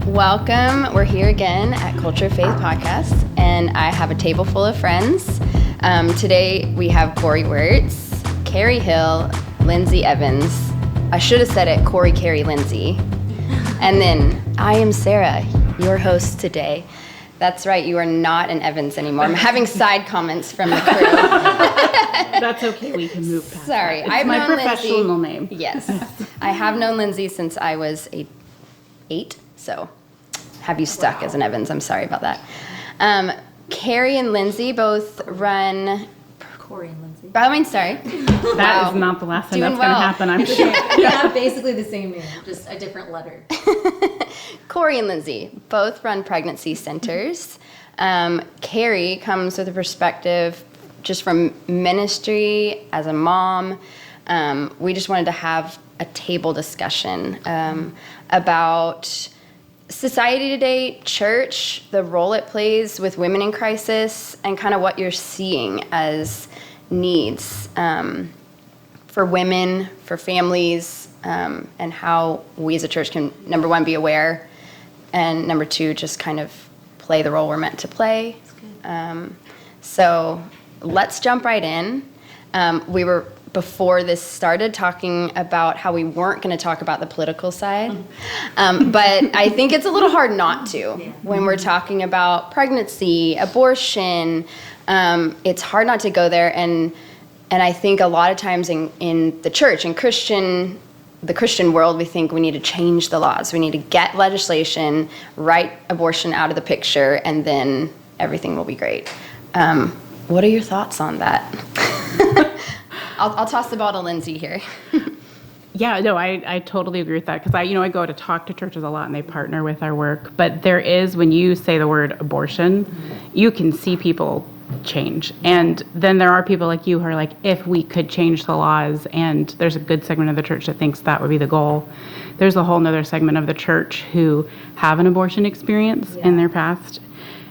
Welcome. We're here again at Culture of Faith Podcast, and I have a table full of friends. Today we have Corrie Wirtz, Carrie Hill, Lindsey Evans. I should have said it, Corrie, Carrie, Lindsey. And then I am Sara, your host today. That's right, you are not an Evans anymore. I'm having side comments from the crew. That's okay, we can move past Sorry, that. It's my professional name. Yes, I have known Lindsey since I was 8, so have you stuck as an Evans. I'm sorry about that. Carrie and Lindsey both run... Corrie and Lindsey. Sorry. That is not the last time that's going to happen, I'm sure. We have basically the same name, just a different letter. Corrie and Lindsey both run pregnancy centers. Carrie comes with a perspective just from ministry as a mom. We just wanted to have a table discussion about society today, church, the role it plays with women in crisis, and kind of what you're seeing as needs for women, for families, and how we as a church can, number one, be aware, and number two, just kind of play the role we're meant to play. So let's jump right in. We were, before this started, talking about how we weren't going to talk about the political side. But I think it's a little hard not to. When we're talking about pregnancy, abortion, it's hard not to go there. And I think a lot of times in the church, in the Christian world, we think we need to change the laws. We need to get legislation, write abortion out of the picture, and then everything will be great. What are your thoughts on that? I'll toss the ball to Lindsey here. Yeah, no, I totally agree with that, because I go to talk to churches a lot and they partner with our work. But there is, when you say the word abortion, you can see people change. And then there are people like you who are like, if we could change the laws, and there's a good segment of the church that thinks that would be the goal. There's a whole nother segment of the church who have an abortion experience in their past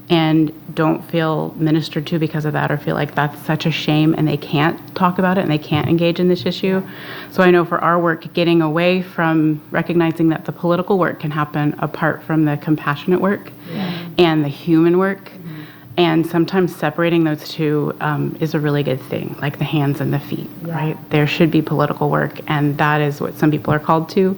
and don't feel ministered to because of that, or feel like that's such a shame and they can't talk about it and they can't engage in this issue. So I know for our work, getting away from recognizing that the political work can happen apart from the compassionate work and the human work, and sometimes separating those two is a really good thing, like the hands and the feet, right? There should be political work, and that is what some people are called to.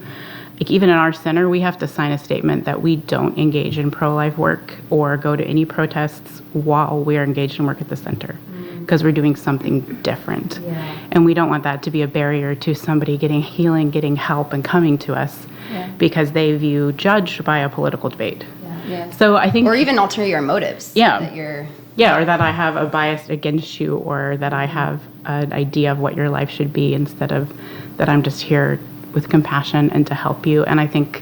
Like even in our center, we have to sign a statement that we don't engage in pro-life work or go to any protests while we are engaged in work at the center, because we're doing something different. And we don't want that to be a barrier to somebody getting healing, getting help, and coming to us because they view judged by a political debate. So I think, or even ulterior motives. That you're, or that I have a bias against you, or that I have an idea of what your life should be, instead of that I'm just here with compassion and to help you. And I think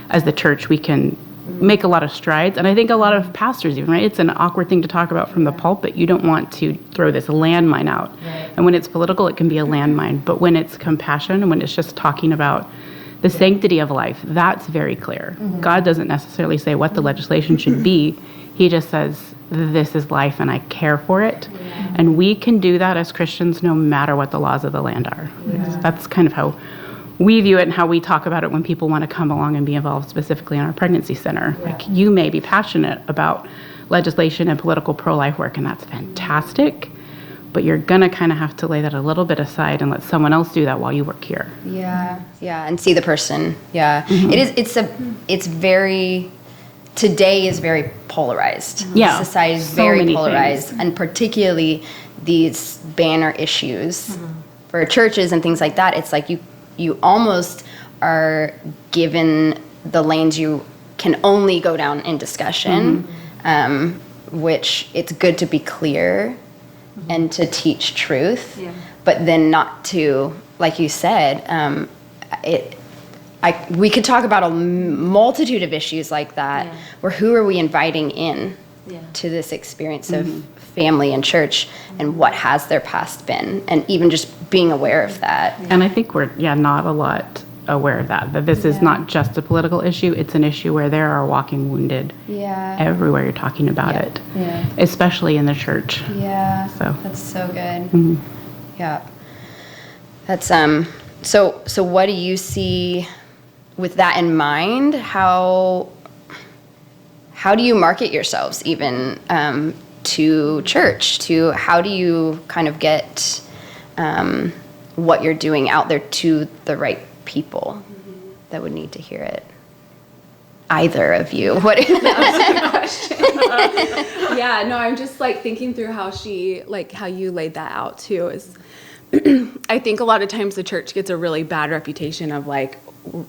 as the church, we can make a lot of strides. And I think a lot of pastors even, right? It's an awkward thing to talk about from the pulpit. You don't want to throw this landmine out. And when it's political, it can be a landmine. But when it's compassion, and when it's just talking about the sanctity of life, that's very clear. God doesn't necessarily say what the legislation should be. He just says, this is life and I care for it. And we can do that as Christians no matter what the laws of the land are. That's kind of how we view it, and how we talk about it when people want to come along and be involved specifically in our pregnancy center. Like, you may be passionate about legislation and political pro-life work, and that's fantastic, but you're going to kind of have to lay that a little bit aside and let someone else do that while you work here. And see the person. It's very, today is very polarized. Society is very polarized, and particularly these banner issues for churches and things like that. It's like you almost are given the lanes you can only go down in discussion, which it's good to be clear and to teach truth, but then not to, like you said, we could talk about a multitude of issues like that, where who are we inviting in to this experience of family and church, and what has their past been, and even just being aware of that. And I think we're not a lot aware of that this is not just a political issue. It's an issue where there are walking wounded everywhere you're talking about it, especially in the church. So that's so good. That's so what do you see with that in mind? How how do you market yourselves even to church? To how do you kind of get what you're doing out there to the right people that would need to hear it? Either of you. What? Yeah, no, I'm just like thinking through how you laid that out too. Is I think a lot of times the church gets a really bad reputation of like,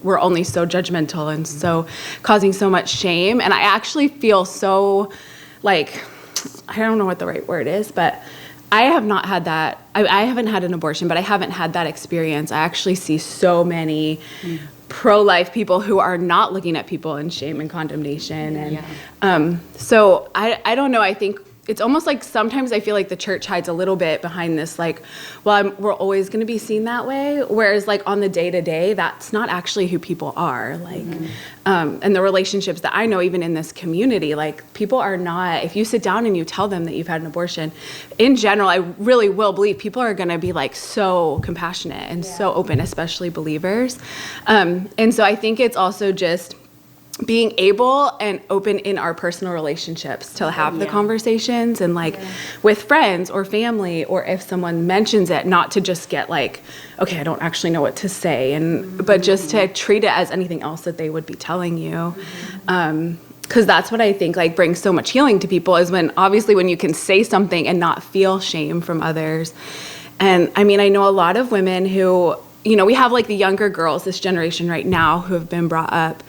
we're only so judgmental and so causing so much shame. And I actually feel so like, I don't know what the right word is, but I have not had that. I haven't had an abortion, but I haven't had that experience. I actually see so many pro-life people who are not looking at people in shame and condemnation. And so I don't know. I think it's almost like sometimes I feel like the church hides a little bit behind this, like, well, we're always going to be seen that way. Whereas like on the day-to-day, that's not actually who people are. Like, and the relationships that I know, even in this community, like people are not, if you sit down and you tell them that you've had an abortion, in general, I really will believe people are going to be like so compassionate and so open, especially believers. And so I think it's also just being able and open in our personal relationships to have the conversations and like with friends or family, or if someone mentions it, not to just get like, okay, I don't actually know what to say, and but just to treat it as anything else that they would be telling you. Because that's what I think like brings so much healing to people, is when obviously when you can say something and not feel shame from others. And I mean, I know a lot of women who, you know, we have like the younger girls, this generation right now, who have been brought up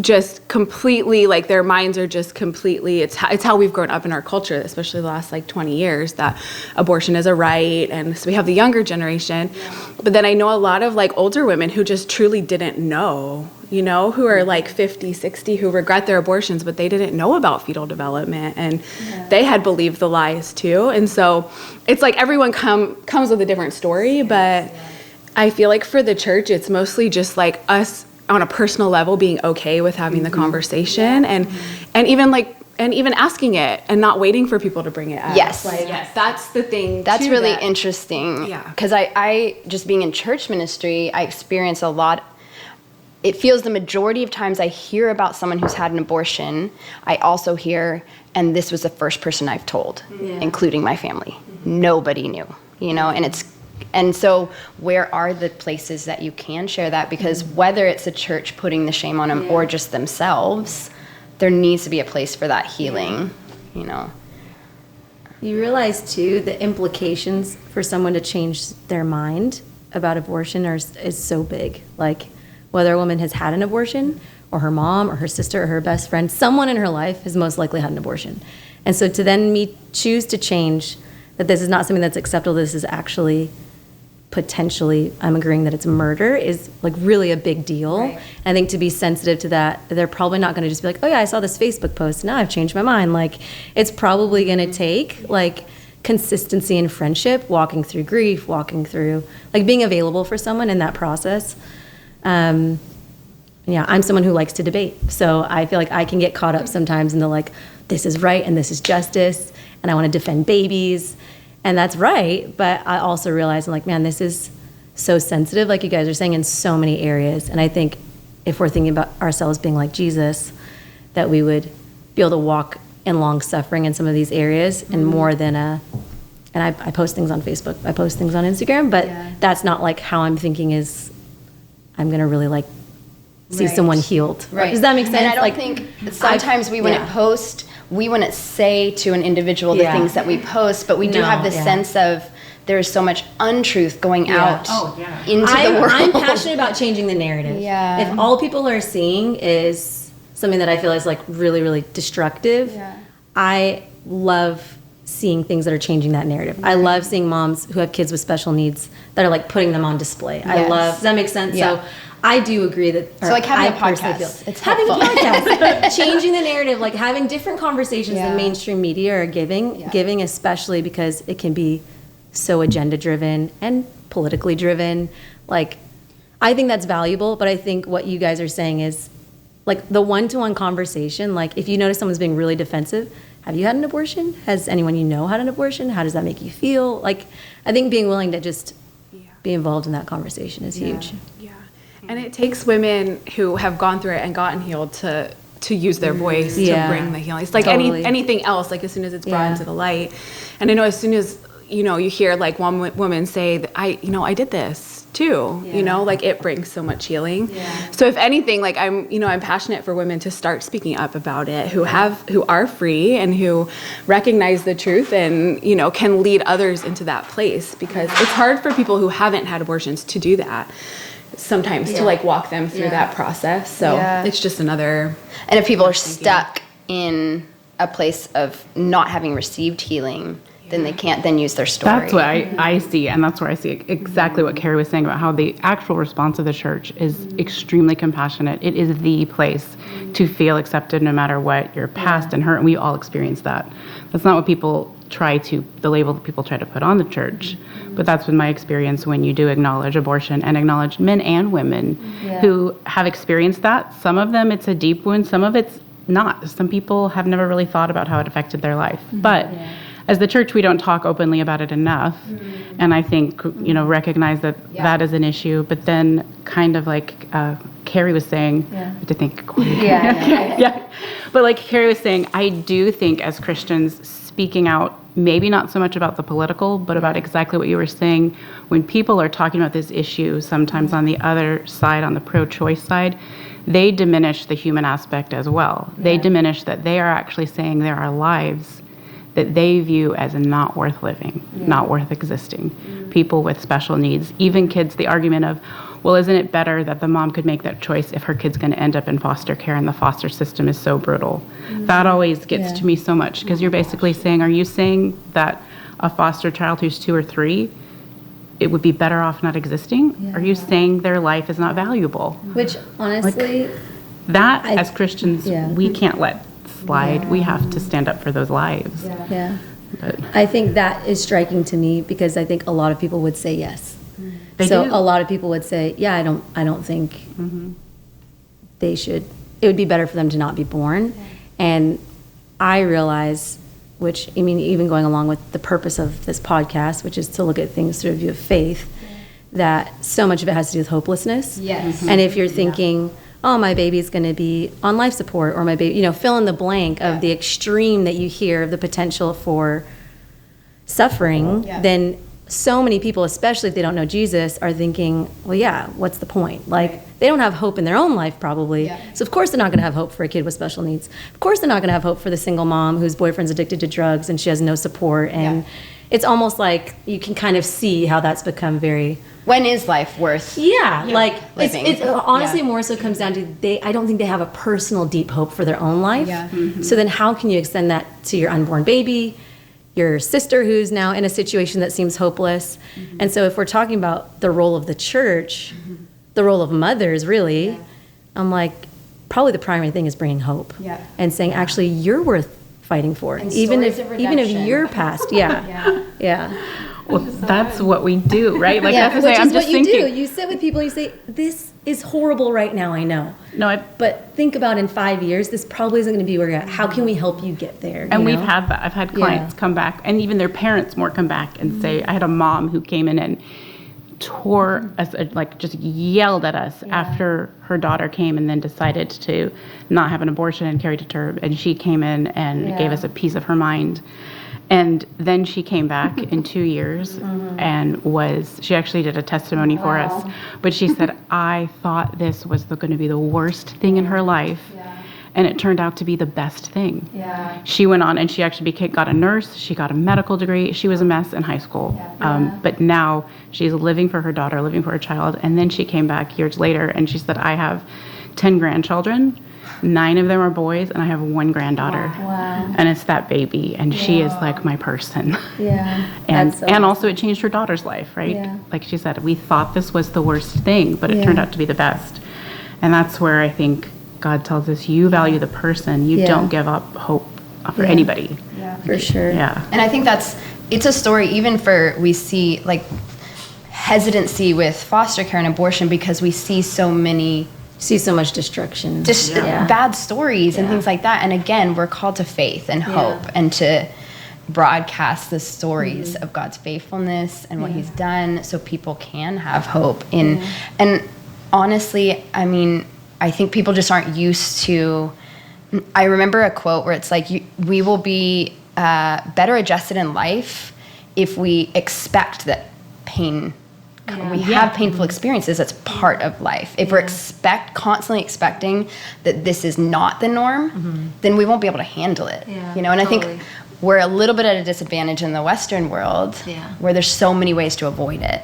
just completely, like their minds are just completely, it's how we've grown up in our culture, especially the last like 20 years, that abortion is a right. And so we have the younger generation, but then I know a lot of like older women who just truly didn't know, you know, who are like 50, 60, who regret their abortions, but they didn't know about fetal development, and they had believed the lies too. And so it's like everyone comes with a different story, but I feel like for the church, it's mostly just like us on a personal level being okay with having the conversation and even asking it and not waiting for people to bring it up. Yes. Like, that's the thing. That's really interesting. Yeah. Because I just being in church ministry, I experience a lot. It feels the majority of times I hear about someone who's had an abortion, I also hear, and this was the first person I've told, including my family. Nobody knew, you know, and so where are the places that you can share that? Because whether it's a church putting the shame on them or just themselves, there needs to be a place for that healing, you know. You realize, too, the implications for someone to change their mind about abortion is so big. Like, whether a woman has had an abortion, or her mom, or her sister, or her best friend, someone in her life has most likely had an abortion. And so to then choose to change, that this is not something that's acceptable, this is actually potentially, I'm agreeing that it's murder, is like really a big deal. Right. I think to be sensitive to that, they're probably not going to just be like, oh yeah, I saw this Facebook post, now I've changed my mind. Like, it's probably going to take like consistency in friendship, walking through grief, walking through like being available for someone in that process. I'm someone who likes to debate, so I feel like I can get caught up sometimes in the like, this is right and this is justice, and I want to defend babies. And that's right, but I also realize I'm like, man, this is so sensitive, like you guys are saying, in so many areas. And I think if we're thinking about ourselves being like Jesus, that we would be able to walk in long suffering in some of these areas, and more than and I post things on Facebook, I post things on Instagram, but that's not like how I'm thinking is I'm gonna really like see someone healed. Right. Does that make sense? And I don't like, think sometimes we wouldn't post, we wouldn't say to an individual the things that we post, but we do have this sense of there's so much untruth going out into the world. I'm passionate about changing the narrative. Yeah. If all people are seeing is something that I feel is like really, really destructive, I love seeing things that are changing that narrative. I love seeing moms who have kids with special needs that are like putting them on display. I love, does that make sense? Yeah. So I do agree that. So like having a podcast, it's having a helpful. podcast, changing the narrative, like having different conversations than mainstream media are giving, especially because it can be so agenda driven and politically driven. Like, I think that's valuable, but I think what you guys are saying is like the one-to-one conversation. Like, if you notice someone's being really defensive, have you had an abortion? Has anyone you know had an abortion? How does that make you feel? Like, I think being willing to just be involved in that conversation is huge. And it takes women who have gone through it and gotten healed to to use their voice Yeah. to bring the healing. It's like Totally. anything else, like as soon as it's brought Yeah. into the light. And I know as soon as, you hear like one woman say that I did this too, like it brings so much healing. Yeah. So if anything, like I'm passionate for women to start speaking up about it, who are free and who recognize the truth and, can lead others into that place, because it's hard for people who haven't had abortions to do that sometimes, to like walk them through that process. So it's just another. And if people are stuck in a place of not having received healing, then they can't then use their story. That's what I see, and that's where I see exactly what Carrie was saying about how the actual response of the church is extremely compassionate. It is the place to feel accepted no matter what your past and hurt, and we all experience that. That's not what the label that people try to put on the church, but that's been my experience when you do acknowledge abortion and acknowledge men and women who have experienced that. Some of them, it's a deep wound, some of it's not. Some people have never really thought about how it affected their life, but as the church, we don't talk openly about it enough. And I think, recognize that that is an issue. But then kind of like Carrie was saying, I have to think. Yeah. But like Carrie was saying, I do think as Christians speaking out, maybe not so much about the political, but about exactly what you were saying. When people are talking about this issue, sometimes on the other side, on the pro-choice side, they diminish the human aspect as well. They diminish that they are actually saying there are lives that they view as not worth living, not worth existing. People with special needs, even kids, the argument of, well, isn't it better that the mom could make that choice if her kid's gonna end up in foster care and the foster system is so brutal? That always gets to me so much, because you're basically saying, are you saying that a foster child who's 2 or 3, it would be better off not existing? Are you saying their life is not valuable? Which honestly, That, as Christians, we can't let slide. Yeah. We have to stand up for those lives. yeah. But I think that is striking to me, because I think a lot of people would say yes. They So do. a lot of people would say, yeah, I don't think they should. It would be better for them to not be born. And I realize, which, I mean, even going along with the purpose of this podcast, which is to look at things through a view of faith, that so much of it has to do with hopelessness. Yes. And if you're thinking, oh, my baby's going to be on life support, or my baby, fill in the blank of the extreme that you hear of the potential for suffering, then so many people, especially if they don't know Jesus, are thinking, well, yeah, what's the point? Like, they don't have hope in their own life, probably. So of course they're not going to have hope for a kid with special needs. Of course they're not going to have hope for the single mom whose boyfriend's addicted to drugs and she has no support. And it's almost like you can kind of see how that's become very... When is life worth? Like living? it's honestly more so comes down to I don't think they have a personal deep hope for their own life. So then how can you extend that to your unborn baby, your sister who's now in a situation that seems hopeless? And so if we're talking about the role of the church, the role of mothers, really, I'm like, probably the primary thing is bringing hope and saying, actually, you're worth fighting for, And even if stories of you're redemption. past. well, that's what we do, right? Like that's which what I'm is just what you thinking. do. You sit with people, you say, this is horrible right now, I know. No, But think about in 5 years, this probably isn't going to be where you're at. How can we help you get there? and you we've know? had that. I've had clients come back, and even their parents more come back and say, I had a mom who came in and tore us, like just yelled at us after her daughter came and then decided to not have an abortion and carry to term. And she came in and gave us a piece of her mind. And then she came back in 2 years and she actually did a testimony for us. But she said, I thought this was going to be the worst thing in her life. And it turned out to be the best thing. She went on and she actually got a nurse. She got a medical degree. She was a mess in high school. But now she's living for her daughter, living for her child. And then she came back years later and she said, I have 10 grandchildren. 9 of them are boys, and I have 1 granddaughter. And it's that baby, and she is like my person. And That's so and also it changed her daughter's life, right? Like she said, we thought this was the worst thing, but it turned out to be the best. And that's where I think God tells us, you value the person, you don't give up hope for anybody. For sure. And I think it's a story even we see like hesitancy with foster care and abortion because we see so many See so much destruction. bad stories and things like that. And again, we're called to faith and hope and to broadcast the stories of God's faithfulness and what he's done so people can have hope and honestly, I mean, I think people just aren't used to I remember a quote where it's like, we will be better adjusted in life if we expect that pain, we have painful experiences, that's part of life. If we're constantly expecting that this is not the norm, then we won't be able to handle it. Yeah, you know, and I totally. think we're a little bit at a disadvantage in the Western world where there's so many ways to avoid it.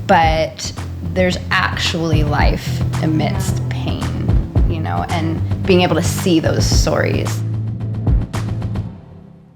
But there's actually life amidst pain, you know, and being able to see those stories.